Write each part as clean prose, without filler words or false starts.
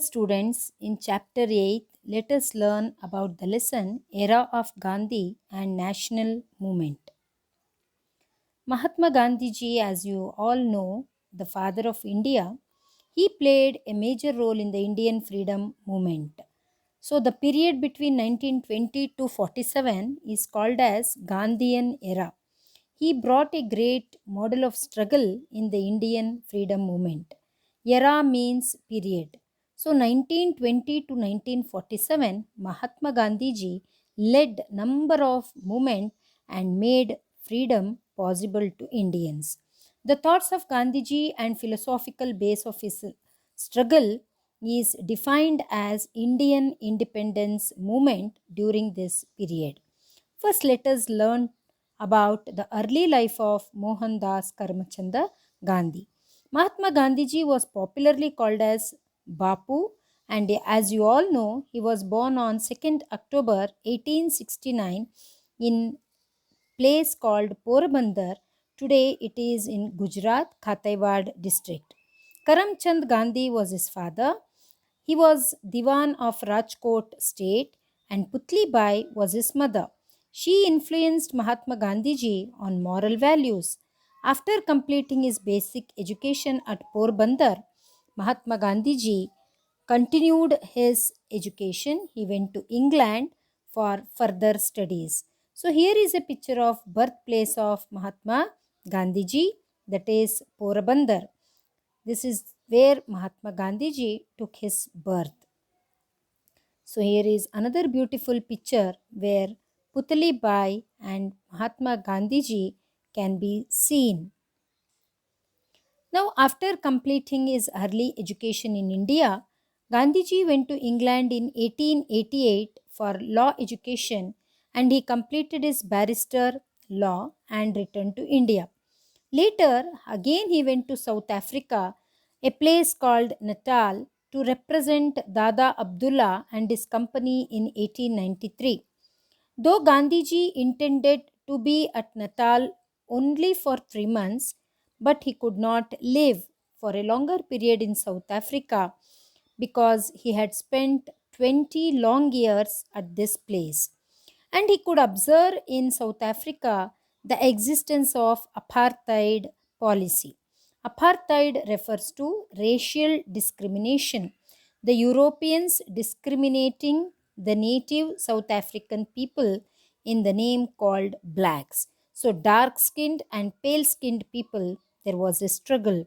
Students, in chapter 8, let us learn about the lesson Era of Gandhi and National Movement. Mahatma Gandhi ji, as you all know, the father of India, he played a major role in the Indian freedom movement. So the period between 1920 to 47 is called as Gandhian era. He brought a great model of struggle in the Indian freedom movement. Era means period. So 1920 to 1947, Mahatma Gandhi ji led number of movement and made freedom possible to Indians. The thoughts of Gandhiji and philosophical base of his struggle is defined as Indian independence movement during this period. First, let us learn about the early life of Mohandas Karamchand Gandhi. Mahatma Gandhiji was popularly called as Bapu, and as you all know, he was born on 2nd October 1869 in place called Porabandar. Today it is in Gujarat, Khataiwad district. Karamchand Gandhi was his father. He was Diwan of Rajkot state and Putli Bai was his mother. She influenced Mahatma Gandhiji on moral values. After completing his basic education at Porbandar, Mahatma Gandhiji continued his education. He went to England for further studies. So here is a picture of birthplace of Mahatma Gandhiji, that is Porabandar. This is where Mahatma Gandhiji took his birth. So here is another beautiful picture where Putali Bai and Mahatma Gandhiji can be seen. Now, after completing his early education in India, Gandhiji went to England in 1888 for law education and he completed his barrister law and returned to India. Later, again he went to South Africa, a place called Natal, to represent Dada Abdullah and his company in 1893. Though Gandhiji intended to be at Natal only for 3 months, but he could not live for a longer period in South Africa because he had spent 20 long years at this place. And he could observe in South Africa the existence of apartheid policy. Apartheid refers to racial discrimination. The Europeans discriminating the native South African people in the name called blacks. So, dark skinned and pale skinned people, there was a struggle.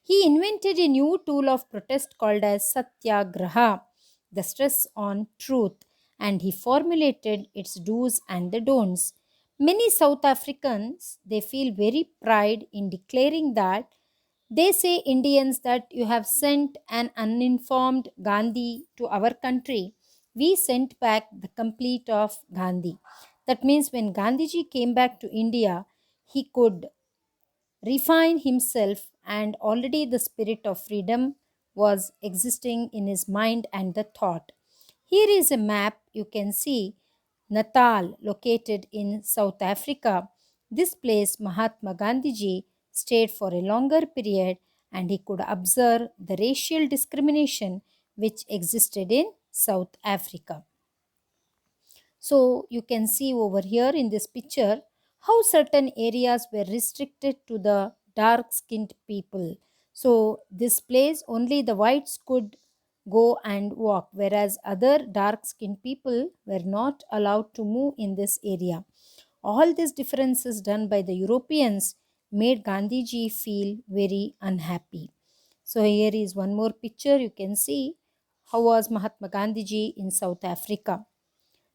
He invented a new tool of protest called as Satyagraha, the stress on truth, and he formulated its do's and the don'ts. Many South Africans, they feel very pride in declaring that they say Indians that you have sent an uninformed Gandhi to our country. We sent back the complete of Gandhi. That means when Gandhiji came back to India, he could refine himself and already the spirit of freedom was existing in his mind and the thought. Here is a map. You can see Natal located in South Africa. This place Mahatma Gandhiji stayed for a longer period and he could observe the racial discrimination which existed in South Africa. So you can see over here in this picture how certain areas were restricted to the dark skinned people. So this place only the whites could go and walk, whereas other dark skinned people were not allowed to move in this area. All these differences done by the Europeans made Gandhiji feel very unhappy. So here is one more picture. You can see how was Mahatma Gandhiji in South Africa.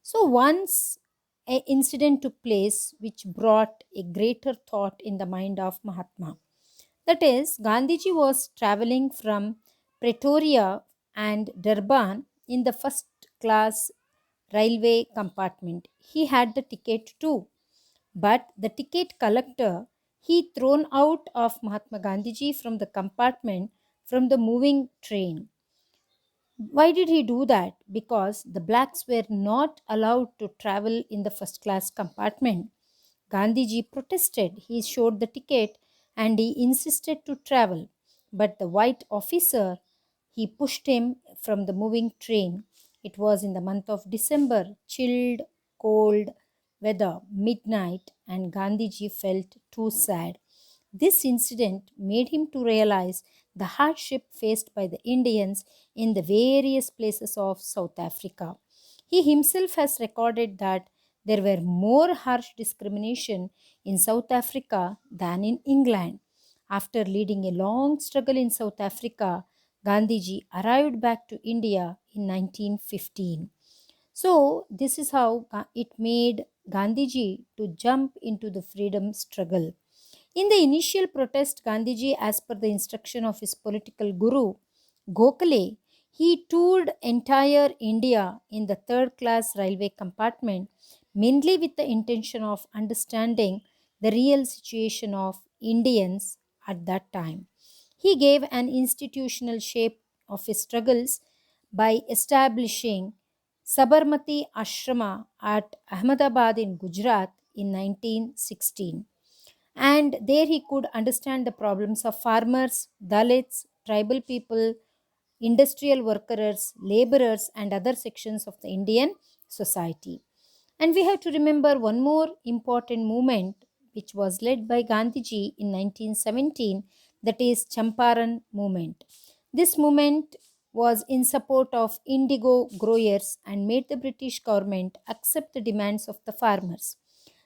So once an incident took place which brought a greater thought in the mind of Mahatma. That is, Gandhiji was traveling from Pretoria and Durban in the first class railway compartment. He had the ticket too, but the ticket collector, he thrown out of Mahatma Gandhiji from the compartment from the moving train. Why did he do that? Because the blacks were not allowed to travel in the first class compartment. Gandhiji protested. He showed the ticket and he insisted to travel. But the white officer, he pushed him from the moving train. It was in the month of December, chilled, cold weather, midnight, and Gandhiji felt too sad. This incident made him to realize the hardship faced by the Indians in the various places of South Africa. He himself has recorded that there were more harsh discrimination in South Africa than in England. After leading a long struggle in South Africa, Gandhiji arrived back to India in 1915. So, this is how it made Gandhiji to jump into the freedom struggle. In the initial protest, Gandhiji, as per the instruction of his political guru, Gokhale, he toured entire India in the third class railway compartment, mainly with the intention of understanding the real situation of Indians at that time. He gave an institutional shape of his struggles by establishing Sabarmati Ashrama at Ahmedabad in Gujarat in 1916. And there he could understand the problems of farmers, Dalits, tribal people, industrial workers, laborers, and other sections of the Indian society. And we have to remember one more important movement which was led by Gandhiji in 1917, that is Champaran movement. This movement was in support of indigo growers and made the British government accept the demands of the farmers.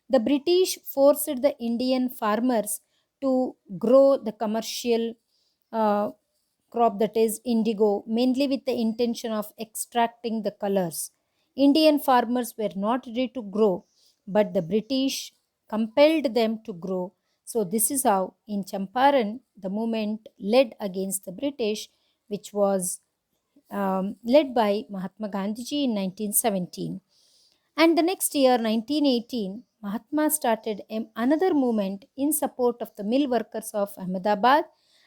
The British forced the Indian farmers to grow the commercial uh, crop, that is indigo, mainly with the intention of extracting the colors. Indian farmers were not ready to grow, but the British compelled them to grow. So, this is how in Champaran the movement led against the British, which was led by Mahatma Gandhiji in 1917. And the next year, 1918, Mahatma started another movement in support of the mill workers of Ahmedabad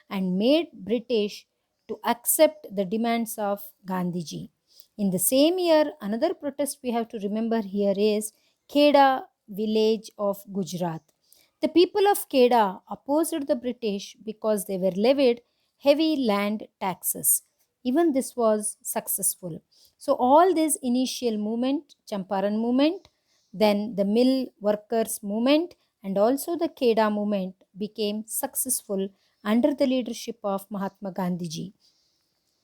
and made British to accept the demands of Gandhiji. In the same year, another protest we have to remember here is Kheda village of Gujarat. The people of Kheda opposed the British because they were levied heavy land taxes. Even this was successful. So all this initial movement, Champaran movement, then the mill workers movement, and also the Kheda movement became successful under the leadership of Mahatma Gandhiji.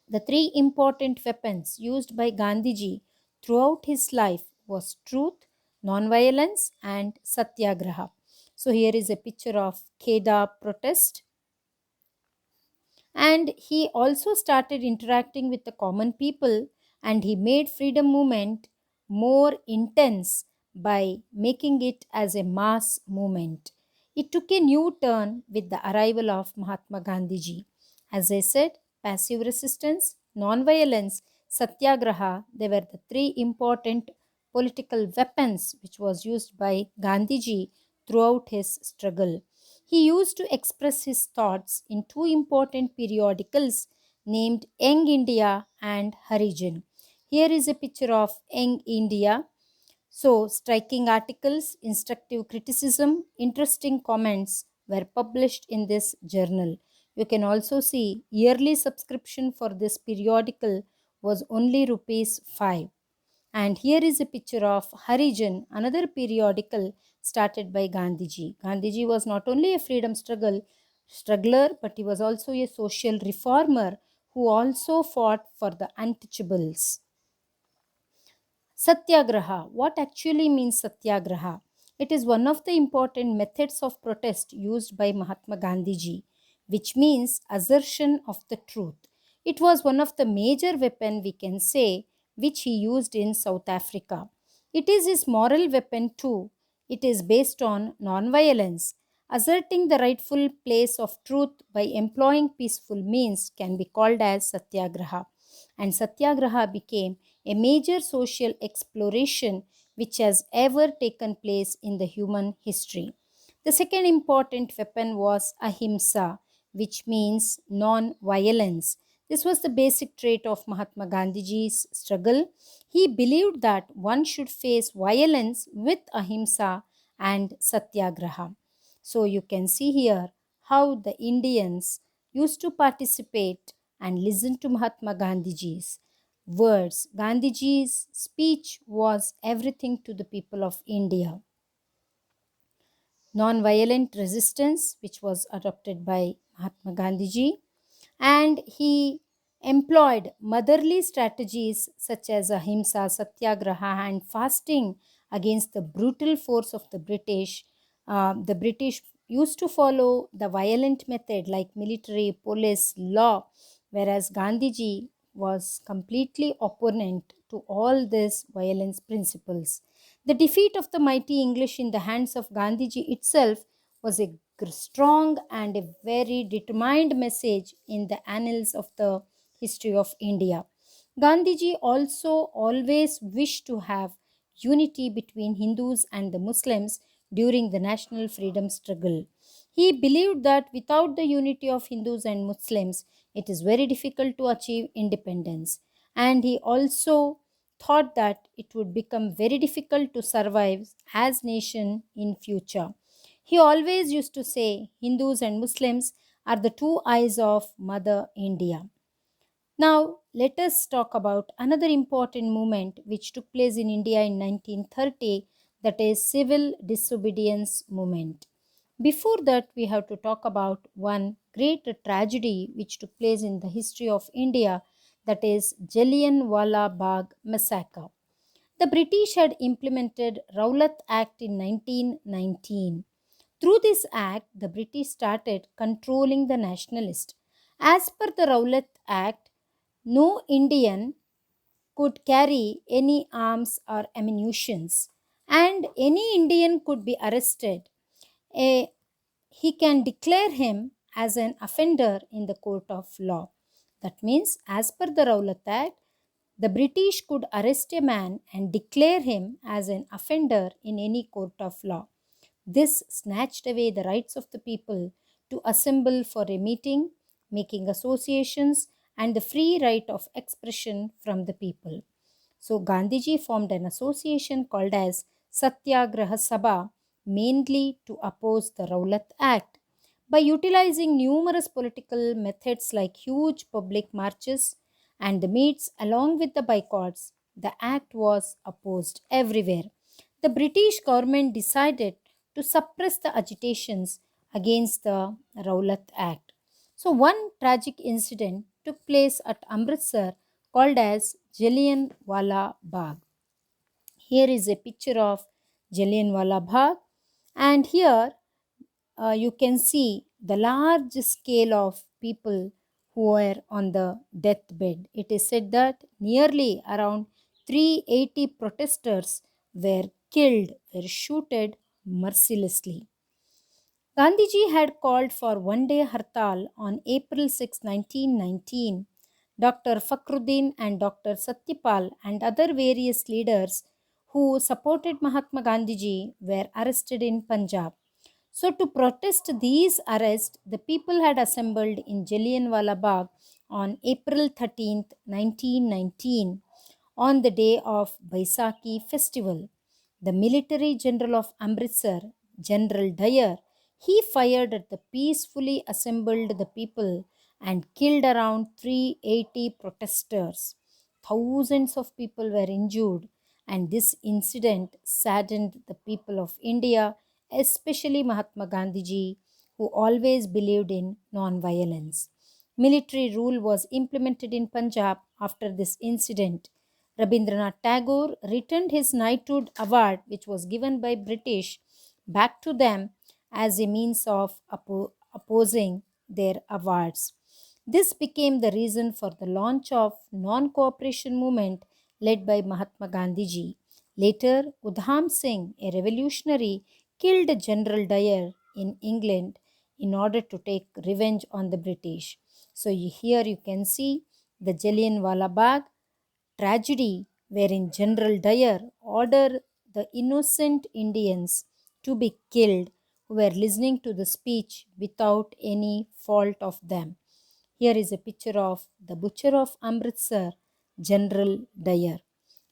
The three important weapons used by Gandhiji throughout his life was truth, non-violence, and satyagraha. So here is a picture of Kheda protest, and he also started interacting with the common people, and he made freedom movement more intense by making it as a mass movement. It took a new turn with the arrival of Mahatma Gandhiji. As I said, passive resistance, non-violence, satyagraha, they were the three important political weapons which was used by Gandhiji throughout his struggle. He used to express his thoughts in two important periodicals named Young India and Harijan. Here is a picture of Young India. So, striking articles, instructive criticism, interesting comments were published in this journal. You can also see yearly subscription for this periodical was only rupees 5. And here is a picture of Harijan, another periodical started by Gandhiji. Gandhiji was not only a freedom struggler, but he was also a social reformer who also fought for the untouchables. Satyagraha. What actually means Satyagraha? It is one of the important methods of protest used by Mahatma Gandhiji, which means assertion of the truth. It was one of the major weapon, we can say, which he used in South Africa. It is his moral weapon too. It is based on non-violence. Asserting the rightful place of truth by employing peaceful means can be called as Satyagraha. And Satyagraha became a major social exploration which has ever taken place in the human history. The second important weapon was ahimsa, which means non-violence. This was the basic trait of Mahatma Gandhiji's struggle. He believed that one should face violence with ahimsa and satyagraha. So you can see here how the Indians used to participate and listen to Mahatma Gandhiji's words. Gandhiji's speech was everything to the people of India. Non-violent resistance, which was adopted by Mahatma Gandhiji, and he employed motherly strategies such as ahimsa, satyagraha, and fasting against the brutal force of the British. The British used to follow the violent method like military, police, law, whereas Gandhiji was completely opponent to all these violence principles. The defeat of the mighty English in the hands of Gandhiji itself was a strong and a very determined message in the annals of the history of India. Gandhiji also always wished to have unity between Hindus and the Muslims during the national freedom struggle. He believed that without the unity of Hindus and Muslims, it is very difficult to achieve independence. And he also thought that it would become very difficult to survive as nation in future. He always used to say Hindus and Muslims are the two eyes of Mother India. Now, let us talk about another important movement which took place in India in 1930, that is civil disobedience movement. Before that, we have to talk about one great tragedy which took place in the history of India, that is Jallianwala Bagh massacre. The British had implemented Rowlatt Act in 1919. Through this act, the British started controlling the nationalists. As per the Rowlatt Act, no Indian could carry any arms or ammunitions, and any Indian could be arrested. He can declare him as an offender in the court of law. That means, as per the Rowlatt Act, the British could arrest a man and declare him as an offender in any court of law. This snatched away the rights of the people to assemble for a meeting, making associations, and the free right of expression from the people. So Gandhiji formed an association called as Satyagraha Sabha, mainly to oppose the Rowlatt Act. By utilizing numerous political methods like huge public marches and the meets along with the boycotts, the act was opposed everywhere. The British government decided to suppress the agitations against the Rowlatt Act. So, one tragic incident took place at Amritsar called as Jallianwala Bagh. Here is a picture of Jallianwala Bagh, and here you can see the large scale of people who were on the deathbed. It is said that nearly around 380 protesters were killed, were shooted mercilessly. Gandhiji had called for one-day hartal on April 6, 1919. Dr. Fakhruddin and Dr. Satyapal and other various leaders who supported Mahatma Gandhiji were arrested in Punjab. So, to protest these arrests, the people had assembled in Jallianwala Bagh on April 13, 1919, on the day of Baisakhi festival. The military general of Amritsar, General Dyer, he fired at the peacefully assembled the people and killed around 380 protesters. Thousands of people were injured, and this incident saddened the people of India, especially Mahatma Gandhiji, who always believed in non-violence. Military rule was implemented in Punjab after this incident. Rabindranath Tagore returned his knighthood award, which was given by British, back to them as a means of opposing their awards. This became the reason for the launch of non-cooperation movement led by Mahatma Gandhiji. Later, Udham Singh, a revolutionary, killed General Dyer in England in order to take revenge on the British. So here you can see the Jallianwala Bagh tragedy wherein General Dyer ordered the innocent Indians to be killed who were listening to the speech without any fault of them. Here is a picture of the butcher of Amritsar, General Dyer,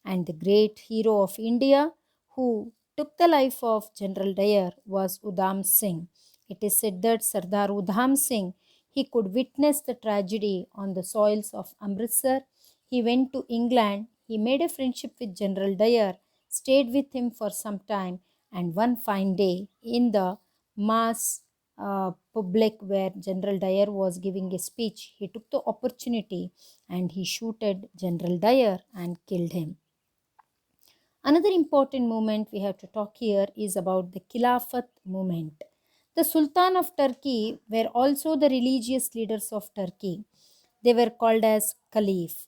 and the great hero of India who took the life of General Dyer was Udham Singh. It is said that Sardar Udham Singh, He could witness the tragedy on the soils of Amritsar. He went to England. He made a friendship with General Dyer, stayed with him for some time, and one fine day in the mass public where General Dyer was giving a speech, he took the opportunity and he shooted General Dyer and killed him. Another important movement we have to talk here is about the Khilafat movement. The Sultan of Turkey were also the religious leaders of Turkey. They were called as Caliph.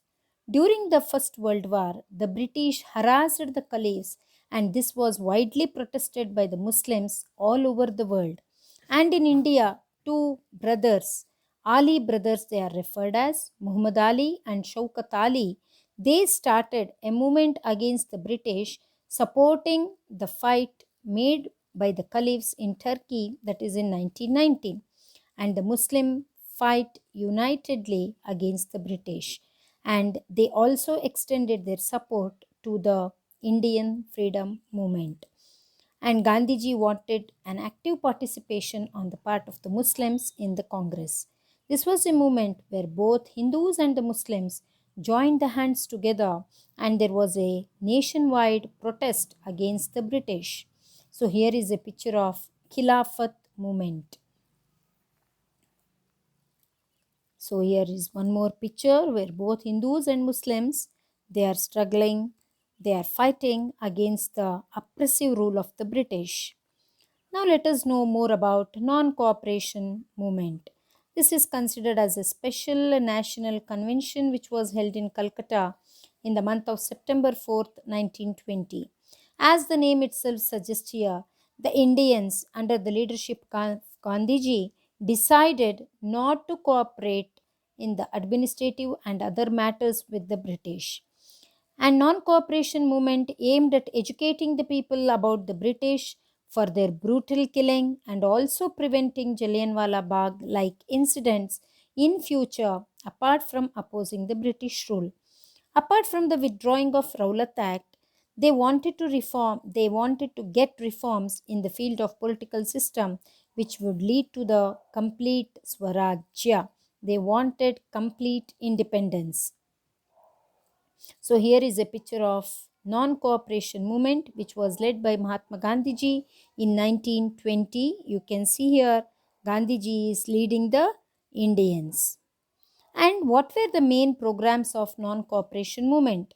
During the First World War, the British harassed the caliphs, and this was widely protested by the Muslims all over the world. And in India, two brothers, Ali brothers, they are referred as Muhammad Ali and Shaukat Ali, they started a movement against the British, supporting the fight made by the caliphs in Turkey, that is in 1919, and the Muslim fight unitedly against the British. And they also extended their support to the Indian freedom movement. And Gandhiji wanted an active participation on the part of the Muslims in the Congress. This was a movement where both Hindus and the Muslims joined the hands together, and there was a nationwide protest against the British. So here is a picture of Khilafat movement. So here is one more picture where both Hindus and Muslims, they are struggling, they are fighting against the oppressive rule of the British. Now let us know more about non-cooperation movement. This is considered as a special national convention which was held in Calcutta in the month of September 4th, 1920. As the name itself suggests here, the Indians under the leadership of Gandhiji decided not to cooperate in the administrative and other matters with the British. And non-cooperation movement aimed at educating the people about the British for their brutal killing and also preventing Jallianwala Bagh like incidents in future apart from opposing the British rule. Apart from the withdrawing of Rowlatt Act, they wanted to get reforms in the field of political system which would lead to the complete Swarajya. They wanted complete independence. So here is a picture of non-cooperation movement which was led by Mahatma Gandhiji in 1920. You can see here Gandhiji is leading the Indians. And what were the main programs of non-cooperation movement?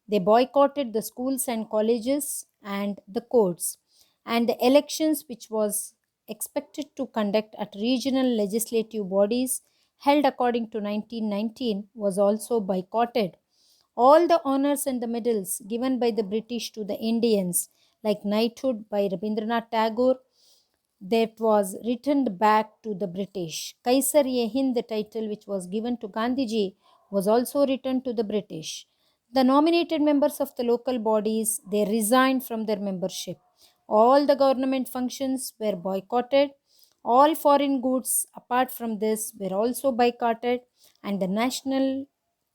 They boycotted the schools and colleges and the courts, and the elections which was expected to conduct at regional legislative bodies held according to 1919 was also boycotted. All the honors and the medals given by the British to the Indians, like knighthood by Rabindranath Tagore, that was returned back to the British. Kaisar-e-Hind, the title which was given to Gandhiji, was also returned to the British. The nominated members of the local bodies, they resigned from their membership. All the government functions were boycotted. All foreign goods apart from this were also boycotted, and the national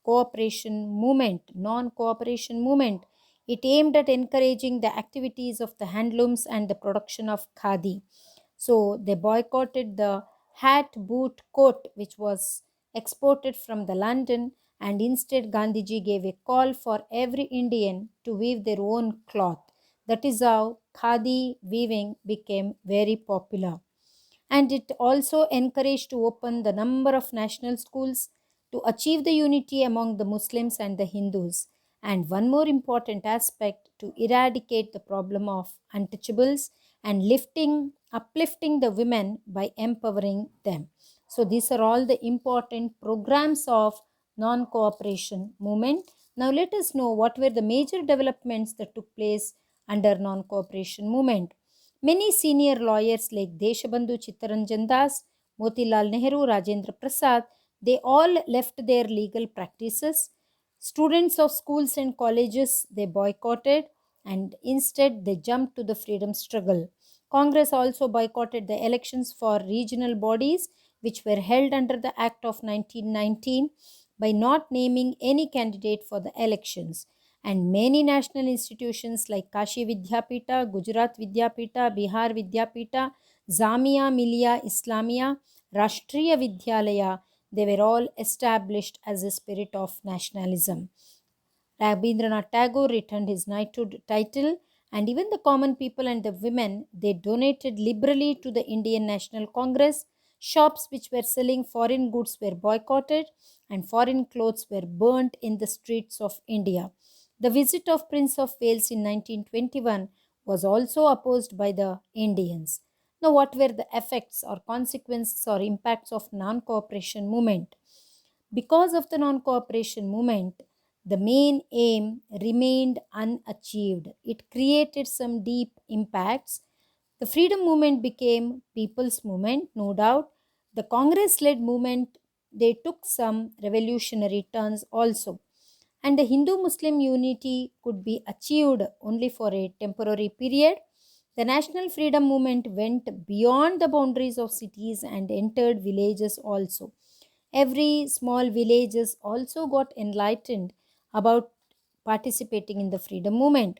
cooperation movement, non-cooperation movement, it aimed at encouraging the activities of the handlooms and the production of khadi. So they boycotted the hat, boot, coat which was exported from the London, and instead Gandhiji gave a call for every Indian to weave their own cloth. That is how khadi weaving became very popular. And it also encouraged to open the number of national schools to achieve the unity among the Muslims and the Hindus. And one more important aspect, to eradicate the problem of untouchables and uplifting the women by empowering them. So these are all the important programs of non-cooperation movement. Now let us know what were the major developments that took place under non-cooperation movement. Many senior lawyers like Deshabandhu Chittaranjan Das, Motilal Nehru, Rajendra Prasad, they all left their legal practices. Students of schools and colleges, they boycotted, and instead they jumped to the freedom struggle. Congress also boycotted the elections for regional bodies which were held under the Act of 1919 by not naming any candidate for the elections. And many national institutions like Kashi Vidyapita, Gujarat Vidyapita, Bihar Vidyapita, Zamia Millia Islamia, Rashtriya Vidyalaya, they were all established as a spirit of nationalism. Rabindranath Tagore returned his knighthood title, and even the common people and the women, they donated liberally to the Indian National Congress. Shops which were selling foreign goods were boycotted, and foreign clothes were burnt in the streets of India. The visit of Prince of Wales in 1921 was also opposed by the Indians. Now, what were the effects or consequences or impacts of non-cooperation movement? Because of the non cooperation movement, the main aim remained unachieved. It created some deep impacts. The freedom movement became people's movement, no doubt. The Congress led movement, they took some revolutionary turns also. And the Hindu Muslim unity could be achieved only for a temporary period. The national freedom movement went beyond the boundaries of cities and entered villages also. Every small villages also got enlightened about participating in the freedom movement.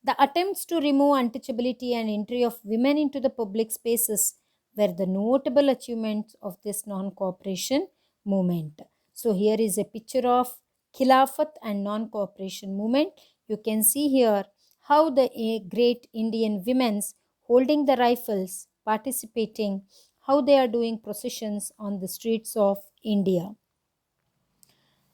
The attempts to remove untouchability and entry of women into the public spaces were the notable achievements of this non-cooperation movement. So here is a picture of Khilafat and non-cooperation movement. You can see here how the great Indian women's holding the rifles, participating, how they are doing processions on the streets of India.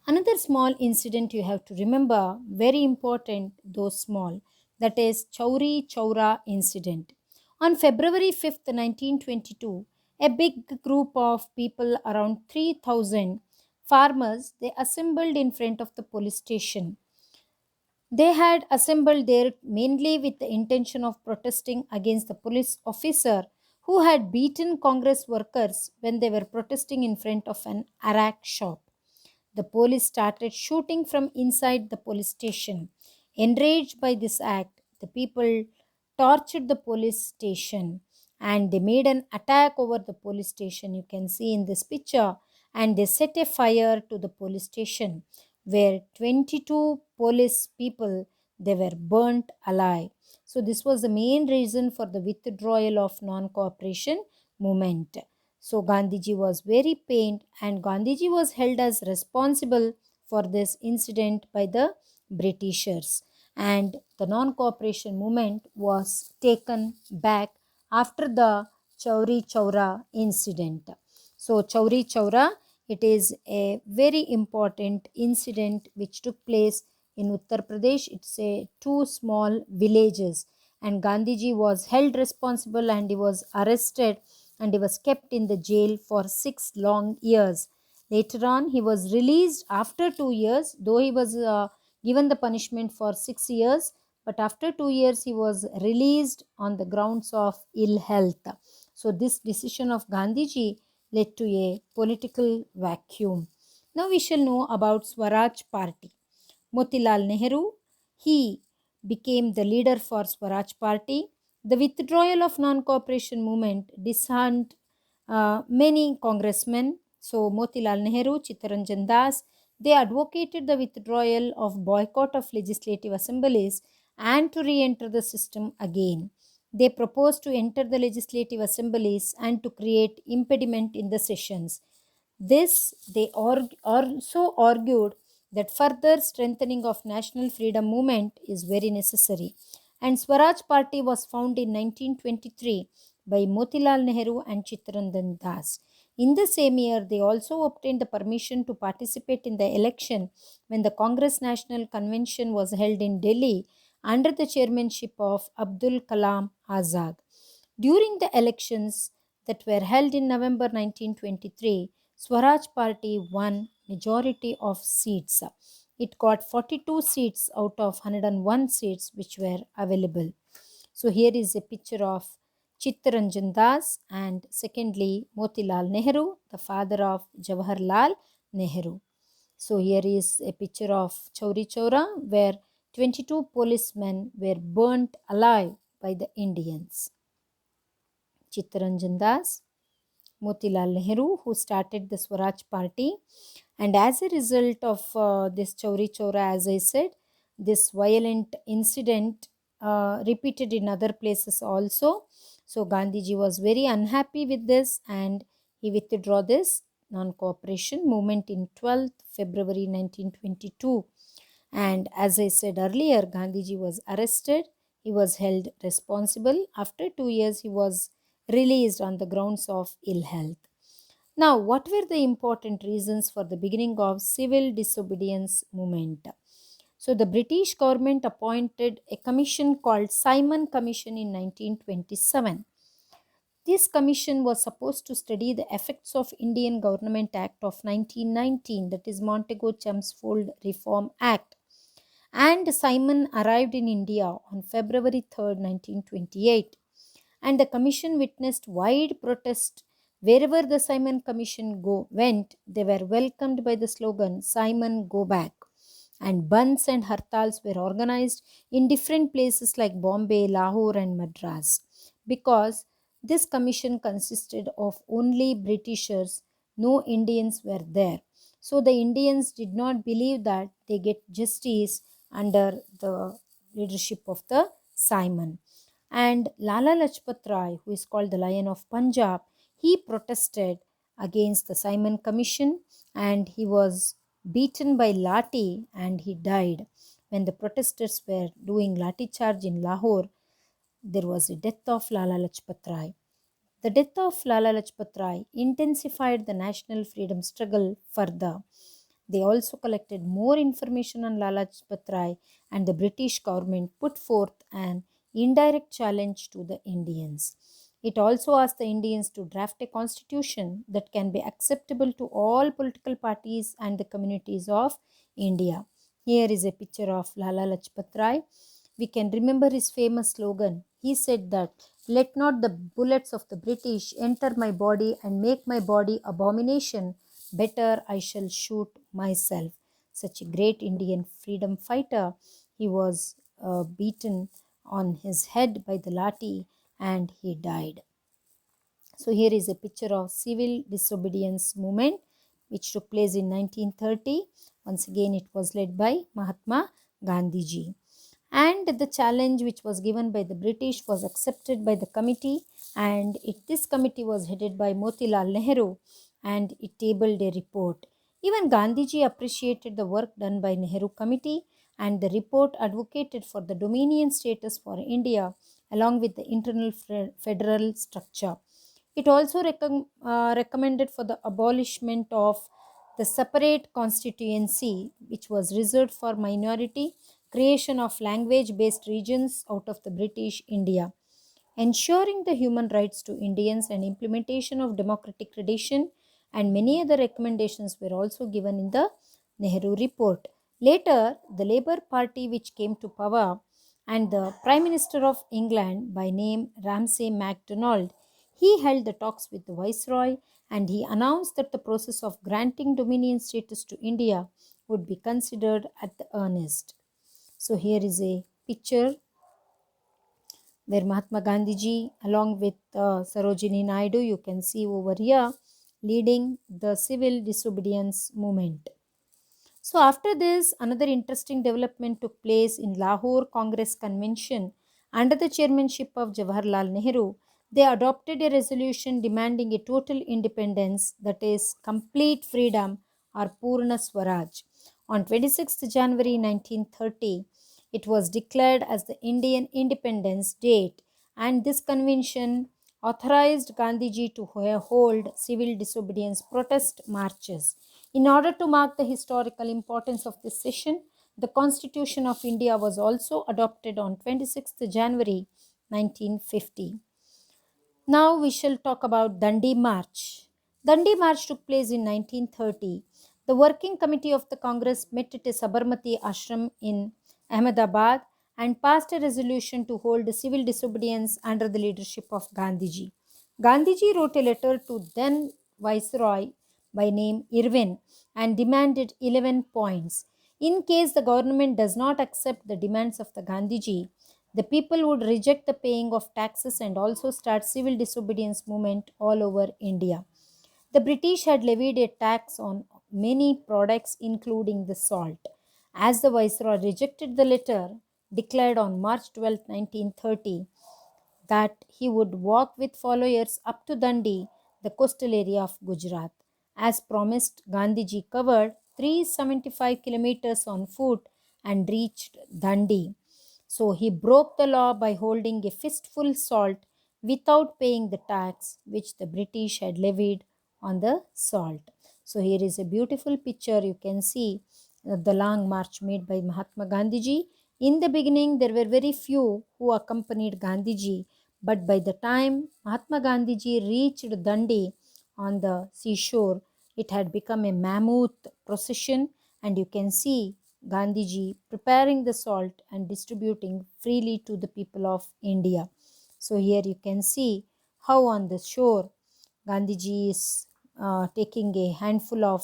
Another small incident you have to remember, very important though small, that is Chauri Chaura incident. On February 5th, 1922, a big group of people, around 3,000 farmers, they assembled in front of the police station. They had assembled there mainly with the intention of protesting against the police officer who had beaten Congress workers when they were protesting in front of an arak shop. The police started shooting from inside the police station. Enraged by this act, the people tortured the police station and they made an attack over the police station. You can see in this picture, and they set a fire to the police station where 22 police people, they were burnt alive. So this was the main reason for the withdrawal of non-cooperation movement. So Gandhiji was very pained, and Gandhiji was held as responsible for this incident by the Britishers, and the non-cooperation movement was taken back after the Chauri Chaura incident. So Chauri Chaura, it is a very important incident which took place in Uttar Pradesh. It's a two small villages, and Gandhiji was held responsible and he was arrested and he was kept in the jail for 6 long years. Later on, he was released after 2 years, though he was given the punishment for 6 years, but after 2 years he was released on the grounds of ill health. So this decision of Gandhiji led to a political vacuum. Now we shall know about Swaraj Party. Motilal Nehru, he became the leader for Swaraj Party. The withdrawal of non-cooperation movement disheartened many congressmen. So Motilal Nehru, Chittaranjan Das, they advocated the withdrawal of boycott of legislative assemblies and to re-enter the system again. They proposed to enter the legislative assemblies and to create impediment in the sessions. This they also argued that further strengthening of national freedom movement is very necessary. And Swaraj Party was found in 1923 by Motilal Nehru and Chittaranjan Das. In the same year, they also obtained the permission to participate in the election when the Congress National Convention was held in Delhi under the chairmanship of Abdul Kalam Azad. During the elections that were held in November 1923, Swaraj Party won majority of seats. It got 42 seats out of 101 seats which were available. So here is a picture of Chittaranjan Das and secondly Motilal Nehru, the father of Jawaharlal Nehru. So here is a picture of Chauri Chaura where 22 policemen were burnt alive by the Indians. Chittaranjan Das, Motilal Nehru, who started the Swaraj Party. And as a result of this Chauri Chaura, as I said, this violent incident repeated in other places also. So Gandhiji was very unhappy with this and He withdrew this non-cooperation movement in 12th February 1922. And as I said earlier, Gandhiji was arrested. He was held responsible. After 2 years, he was released on the grounds of ill health. Now, what were the important reasons for the beginning of civil disobedience movement? So, the British government appointed a commission called Simon Commission in 1927. This commission was supposed to study the effects of Indian Government Act of 1919, that is Montego-Chelmsford Reform Act. And Simon arrived in India on February 3rd, 1928. And the commission witnessed wide protest. Wherever the Simon Commission went, they were welcomed by the slogan, Simon, go back. And bunds and hartals were organized in different places like Bombay, Lahore, and Madras. Because this commission consisted of only Britishers, no Indians were there. So the Indians did not believe that they get justice under the leadership of the Simon. And Lala Lajpat Rai, who is called the Lion of Punjab, he protested against the Simon Commission and he was beaten by Lati and he died. When the protesters were doing Lati charge in Lahore, there was a death of Lala Lajpat Rai. The death of Lala Lajpat Rai intensified the national freedom struggle further. They also collected more information on Lala Lajpat Rai, and the British government put forth an indirect challenge to the Indians. It also asked the Indians to draft a constitution that can be acceptable to all political parties and the communities of India. Here is a picture of Lala Lajpat Rai. We can remember his famous slogan. He said that, "Let not the bullets of the British enter my body and make my body abomination. Better I shall shoot myself." Such a great Indian freedom fighter. He was beaten on his head by the Lati and he died. So here is a picture of civil disobedience movement which took place in 1930. Once again, it was led by Mahatma Gandhiji. And the challenge which was given by the British was accepted by the committee, and this committee was headed by Motilal Nehru, and it tabled a report. Even Gandhiji appreciated the work done by Nehru committee, and the report advocated for the dominion status for India along with the internal federal structure. It also recommended for the abolishment of the separate constituency which was reserved for minority, creation of language-based regions out of the British India, ensuring the human rights to Indians and implementation of democratic tradition, and many other recommendations were also given in the Nehru report. Later, the Labour Party which came to power and the Prime Minister of England by name Ramsay MacDonald, he held the talks with the Viceroy and he announced that the process of granting dominion status to India would be considered at the earnest. So here is a picture where Mahatma Gandhiji along with Sarojini Naidu, you can see over here, leading the civil disobedience movement. So after this, another interesting development took place in Lahore Congress Convention under the chairmanship of Jawaharlal Nehru. They adopted a resolution demanding a total independence, that is complete freedom or Purna Swaraj. On 26th January 1930, it was declared as the Indian Independence Date, and this convention authorized Gandhiji to hold civil disobedience protest marches. In order to mark the historical importance of this session, the Constitution of India was also adopted on 26th January 1950. Now we shall talk about Dandi March. Dandi March took place in 1930. The working committee of the Congress met at a Sabarmati ashram in Ahmedabad and passed a resolution to hold civil disobedience under the leadership of Gandhiji. Gandhiji wrote a letter to then Viceroy by name Irwin and demanded 11 points. In case the government does not accept the demands of the Gandhiji, the people would reject the paying of taxes and also start civil disobedience movement all over India. The British had levied a tax on many products including the salt. As the Viceroy rejected the letter, declared on March 12, 1930, that he would walk with followers up to Dandi, the coastal area of Gujarat. As promised, Gandhiji covered 375 kilometers on foot and reached Dandi. So he broke the law by holding a fistful salt without paying the tax which the British had levied on the salt. So here is a beautiful picture. You can see the long march made by Mahatma Gandhiji. In the beginning, there were very few who accompanied Gandhiji, but by the time Mahatma Gandhiji reached Dandi on the seashore, it had become a mammoth procession, and you can see Gandhiji preparing the salt and distributing freely to the people of India. So here you can see how on the shore Gandhiji is taking a handful of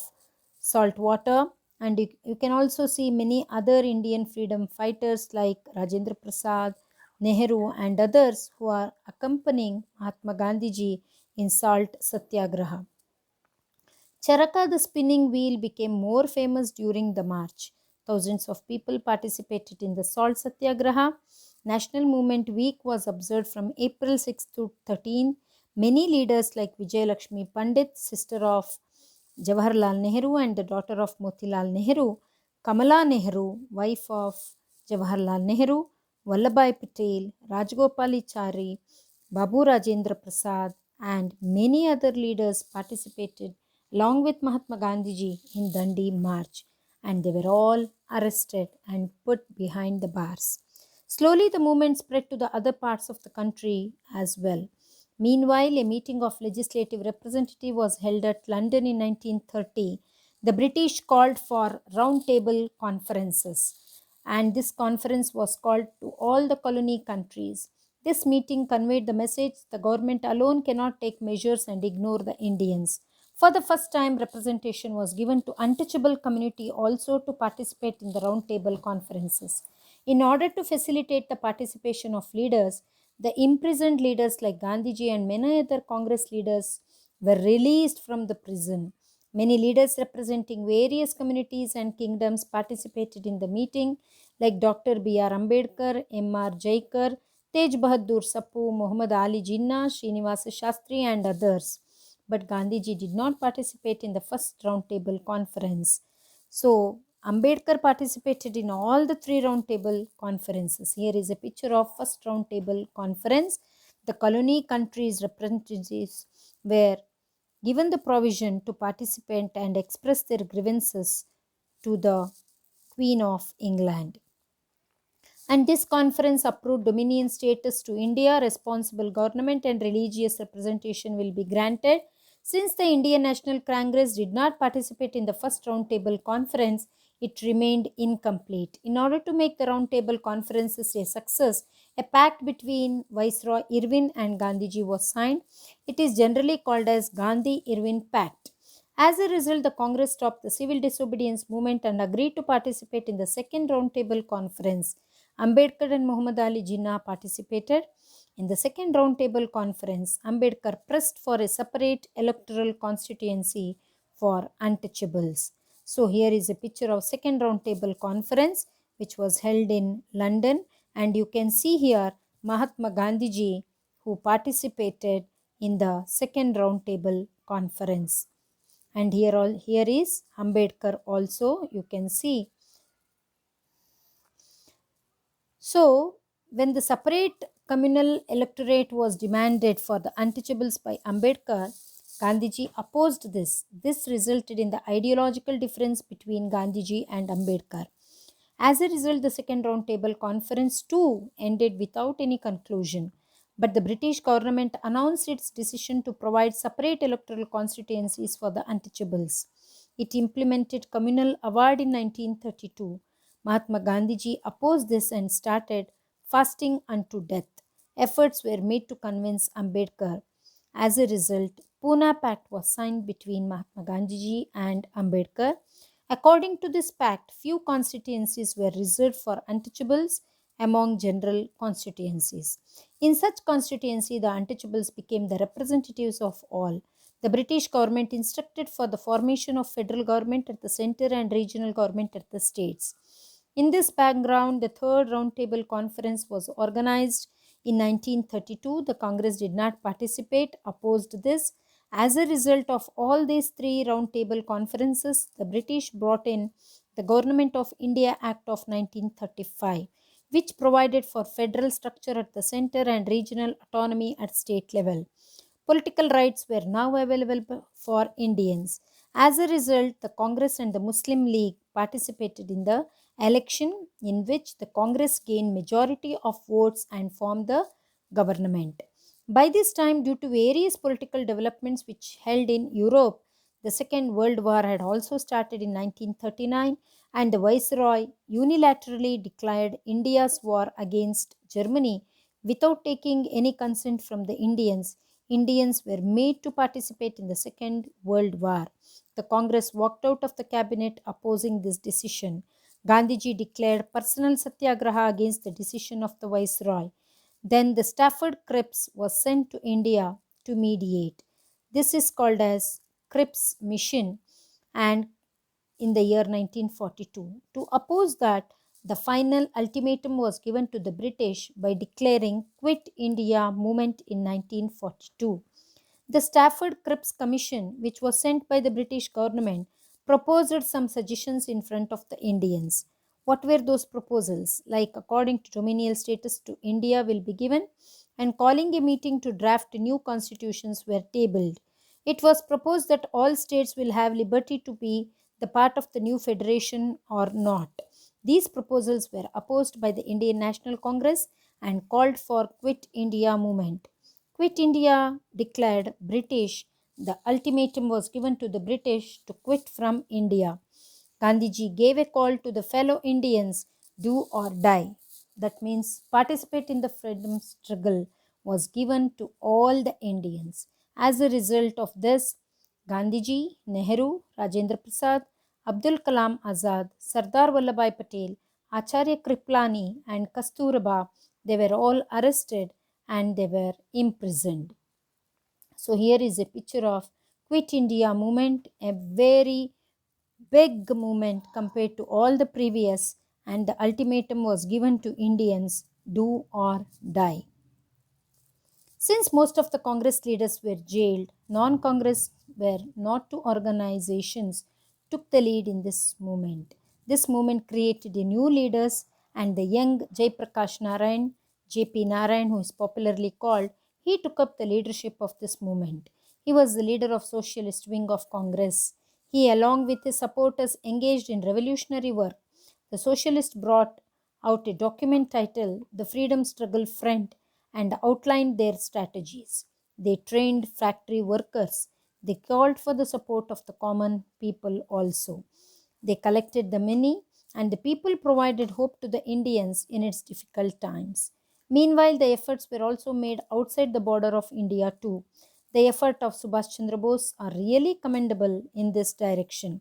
salt water, and you can also see many other Indian freedom fighters like Rajendra Prasad, Nehru and others who are accompanying Mahatma Gandhiji in salt satyagraha. Charaka the spinning wheel became more famous during the march. Thousands of people participated in the salt satyagraha. National Movement Week was observed from April 6 to 13. Many leaders like Vijay Lakshmi Pandit, sister of Jawaharlal Nehru and the daughter of Motilal Nehru, Kamala Nehru, wife of Jawaharlal Nehru, Vallabhbhai Patel, Rajgopalachari, Babu Rajendra Prasad, and many other leaders participated along with Mahatma Gandhiji in Dandi March, and they were all arrested and put behind the bars. Slowly, the movement spread to the other parts of the country as well. Meanwhile, a meeting of legislative representatives was held at London in 1930. The British called for roundtable conferences, and this conference was called to all the colony countries. This meeting conveyed the message the government alone cannot take measures and ignore the Indians. For the first time, representation was given to untouchable community also to participate in the roundtable conferences. In order to facilitate the participation of leaders, the imprisoned leaders like Gandhiji and many other Congress leaders were released from the prison. Many leaders representing various communities and kingdoms participated in the meeting, like Dr. B.R. Ambedkar, M.R. Jaikar, Tej Bahadur Sappu, Muhammad Ali Jinnah, Srinivasa Shastri, and others. But Gandhiji did not participate in the first roundtable conference. So, Ambedkar participated in all the three roundtable conferences. Here is a picture of first roundtable conference. The colony countries' representatives were given the provision to participate and express their grievances to the Queen of England. And this conference approved dominion status to India, responsible government and religious representation will be granted. Since the Indian National Congress did not participate in the first roundtable conference, it remained incomplete. In order to make the roundtable conferences a success, a pact between Viceroy Irwin and Gandhiji was signed. It is generally called as Gandhi-Irwin Pact. As a result, the Congress stopped the civil disobedience movement and agreed to participate in the second roundtable conference. Ambedkar and Muhammad Ali Jinnah participated. In the second roundtable conference, Ambedkar pressed for a separate electoral constituency for untouchables. So here is a picture of second roundtable conference which was held in London, and you can see here Mahatma Gandhiji who participated in the second roundtable conference. And here is Ambedkar also, you can see. So, when the separate communal electorate was demanded for the untouchables by Ambedkar, Gandhiji opposed this. This resulted in the ideological difference between Gandhiji and Ambedkar. As a result, the second roundtable conference too ended without any conclusion. But the British government announced its decision to provide separate electoral constituencies for the untouchables. It implemented communal award in 1932. Mahatma Gandhiji opposed this and started fasting unto death. Efforts were made to convince Ambedkar. As a result, Pune Pact was signed between Mahatma Gandhiji and Ambedkar. According to this pact, few constituencies were reserved for untouchables among general constituencies. In such constituency, the untouchables became the representatives of all. The British government instructed for the formation of federal government at the center and regional government at the states. In this background, the third roundtable conference was organized in 1932. The Congress did not participate, opposed this, As a result of all these three roundtable conferences, the British brought in the Government of India Act of 1935, which provided for federal structure at the center and regional autonomy at state level. Political rights were now available for Indians. As a result, the Congress and the Muslim League participated in the election in which the Congress gained majority of votes and formed the government. By this time, due to various political developments which held in Europe, the Second World War had also started in 1939, and the Viceroy unilaterally declared India's war against Germany without taking any consent from the Indians. Indians were made to participate in the Second World War. The Congress walked out of the cabinet opposing this decision. Gandhiji declared personal satyagraha against the decision of the Viceroy. Then the Stafford Cripps was sent to India to mediate. This is called as Cripps Mission, and in the year 1942. To oppose that, the final ultimatum was given to the British by declaring Quit India movement in 1942. The Stafford Cripps Commission, which was sent by the British government, proposed some suggestions in front of the Indians. What were those proposals? Like, according to dominial status to India will be given, and calling a meeting to draft new constitutions were tabled. It was proposed that all states will have liberty to be the part of the new federation or not. These proposals were opposed by the Indian National Congress and called for Quit India movement. Quit India declared British. The ultimatum was given to the British to quit from India. Gandhiji gave a call to the fellow Indians, do or die. That means participate in the freedom struggle was given to all the Indians. As a result of this, Gandhiji, Nehru, Rajendra Prasad, Abdul Kalam Azad, Sardar Vallabhbhai Patel, Acharya Kriplani, and Kasturba, they were all arrested and they were imprisoned. So here is a picture of Quit India movement, a very big movement compared to all the previous, and the ultimatum was given to Indians, do or die. Since most of the Congress leaders were jailed, non-Congress were not to organizations took the lead in this movement. This movement created a new leaders, and the young Jaiprakash Narayan, J.P. Narayan, who is popularly called, he took up the leadership of this movement. He was the leader of socialist wing of Congress. He, along with his supporters, engaged in revolutionary work. The socialists brought out a document titled The Freedom Struggle Front and outlined their strategies. They trained factory workers. They called for the support of the common people also. They collected the money, and the people provided hope to the Indians in its difficult times. Meanwhile, the efforts were also made outside the border of India too. The effort of Subhash Chandra Bose are really commendable in this direction.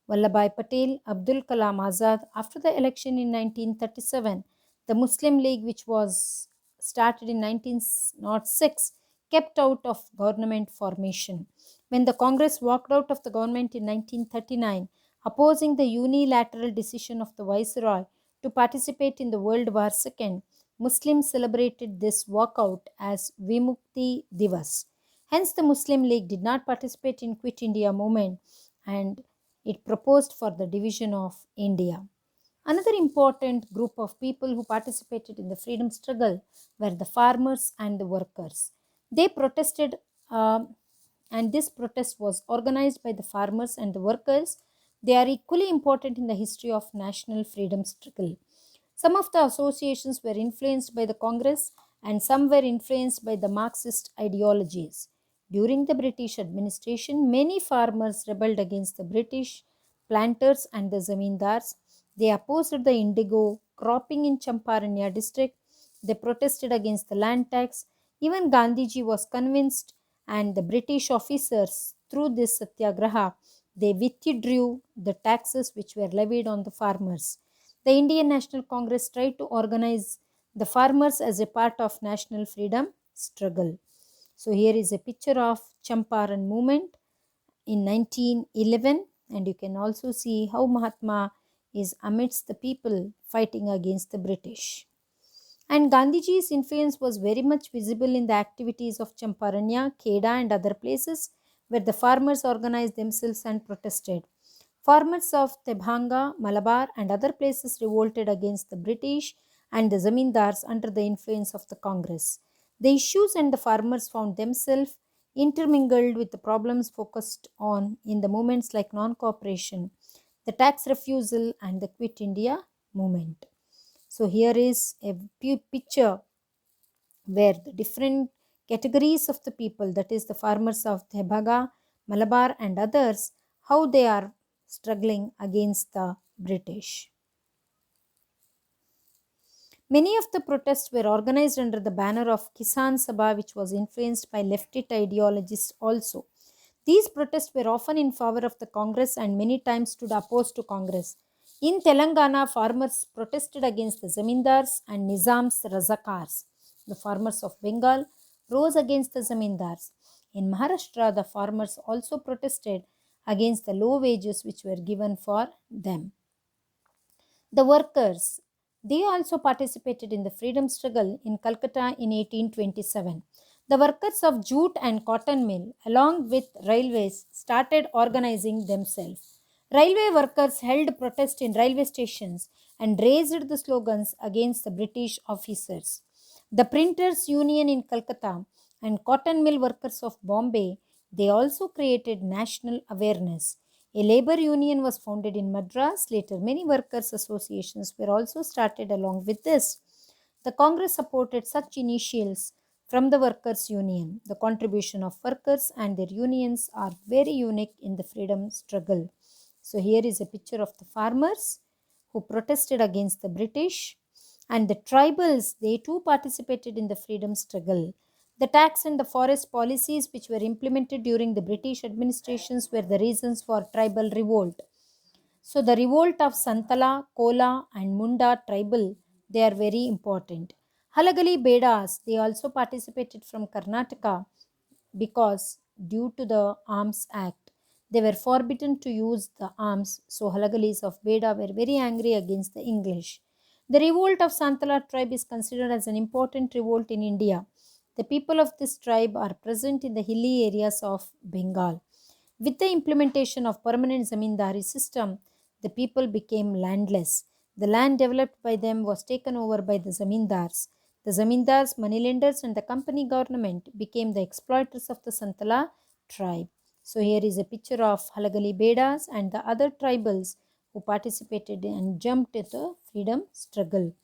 Vallabhbhai Patel, Abdul Kalam Azad. After the election in 1937, the Muslim League, which was started in 1906, kept out of government formation. When the Congress walked out of the government in 1939, opposing the unilateral decision of the Viceroy to participate in the World War II, Muslims celebrated this walkout as Vimukti Divas. Hence, the Muslim League did not participate in Quit India movement, and it proposed for the division of India. Another important group of people who participated in the freedom struggle were the farmers and the workers. They protested, and this protest was organized by the farmers and the workers. They are equally important in the history of national freedom struggle. Some of the associations were influenced by the Congress, and some were influenced by the Marxist ideologies. During the British administration, many farmers rebelled against the British planters and the zamindars. They opposed the indigo cropping in Champaranya district. They protested against the land tax. Even Gandhiji was convinced, and the British officers, through this satyagraha, they withdrew the taxes which were levied on the farmers. The Indian National Congress tried to organize the farmers as a part of national freedom struggle. So here is a picture of Champaran movement in 1911, and you can also see how Mahatma is amidst the people fighting against the British. And Gandhiji's influence was very much visible in the activities of Champaranya, Kheda, and other places. where the farmers organized themselves and protested. Farmers of Tebhanga, Malabar, and other places revolted against the British and the zamindars under the influence of the Congress. The issues and the farmers found themselves intermingled with the problems focused on in the movements like non cooperation, the tax refusal, and the Quit India movement. So, here is a picture where the different categories of the people, that is, the farmers of Tebaga, Malabar, and others, how they are struggling against the British. Many of the protests were organized under the banner of Kisan Sabha, which was influenced by leftist ideologists also. These protests were often in favor of the Congress and many times stood opposed to Congress. In Telangana, farmers protested against the zamindars and Nizam's razakars. The farmers of Bengal rose against the zamindars. In Maharashtra, the farmers also protested against the low wages which were given for them. The workers, they also participated in the freedom struggle in Calcutta in 1827. The workers of jute and cotton mill, along with railways, started organizing themselves. Railway workers held protest in railway stations and raised the slogans against the British officers. The Printers Union in Calcutta and cotton mill workers of Bombay, they also created national awareness. A labor union was founded in Madras. Later, many workers' associations were also started along with this. The Congress supported such initials from the workers' union. The contribution of workers and their unions are very unique in the freedom struggle. So, here is a picture of the farmers who protested against the British, and the tribals, they too participated in the freedom struggle. The tax and the forest policies which were implemented during the British administrations were the reasons for tribal revolt. So the revolt of Santala, Kola and Munda tribal, they are very important. Halagali Bedas, they also participated from Karnataka because due to the Arms Act, they were forbidden to use the arms. So Halagalis of Beda were very angry against the English. The revolt of Santala tribe is considered as an important revolt in India. The people of this tribe are present in the hilly areas of Bengal. With the implementation of permanent zamindari system, the people became landless. The land developed by them was taken over by the zamindars. The zamindars, moneylenders, and the company government became the exploiters of the Santala tribe. So here is a picture of Halagali Bedas and the other tribals who participated and jumped at the freedom struggle.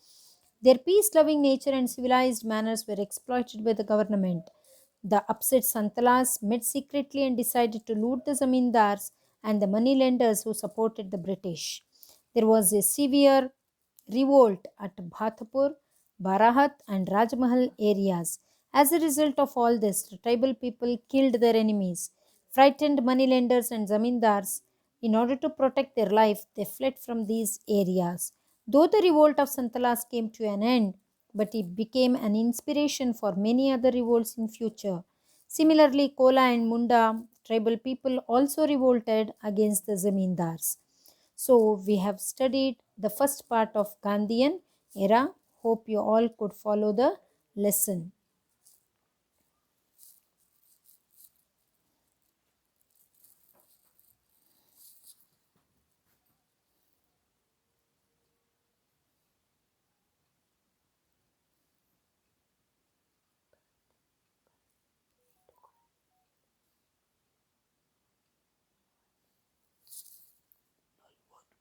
Their peace-loving nature and civilized manners were exploited by the government. The upset Santalas met secretly and decided to loot the zamindars and the moneylenders who supported the British. There was a severe revolt at Bhathapur, Barahat, and Rajmahal areas. As a result of all this, the tribal people killed their enemies, frightened moneylenders and zamindars. In order to protect their life, they fled from these areas. Though the revolt of Santalas came to an end, but it became an inspiration for many other revolts in future. Similarly, Kola and Munda tribal people also revolted against the zamindars. So we have studied the first part of Gandhian era. Hope you all could follow the lesson.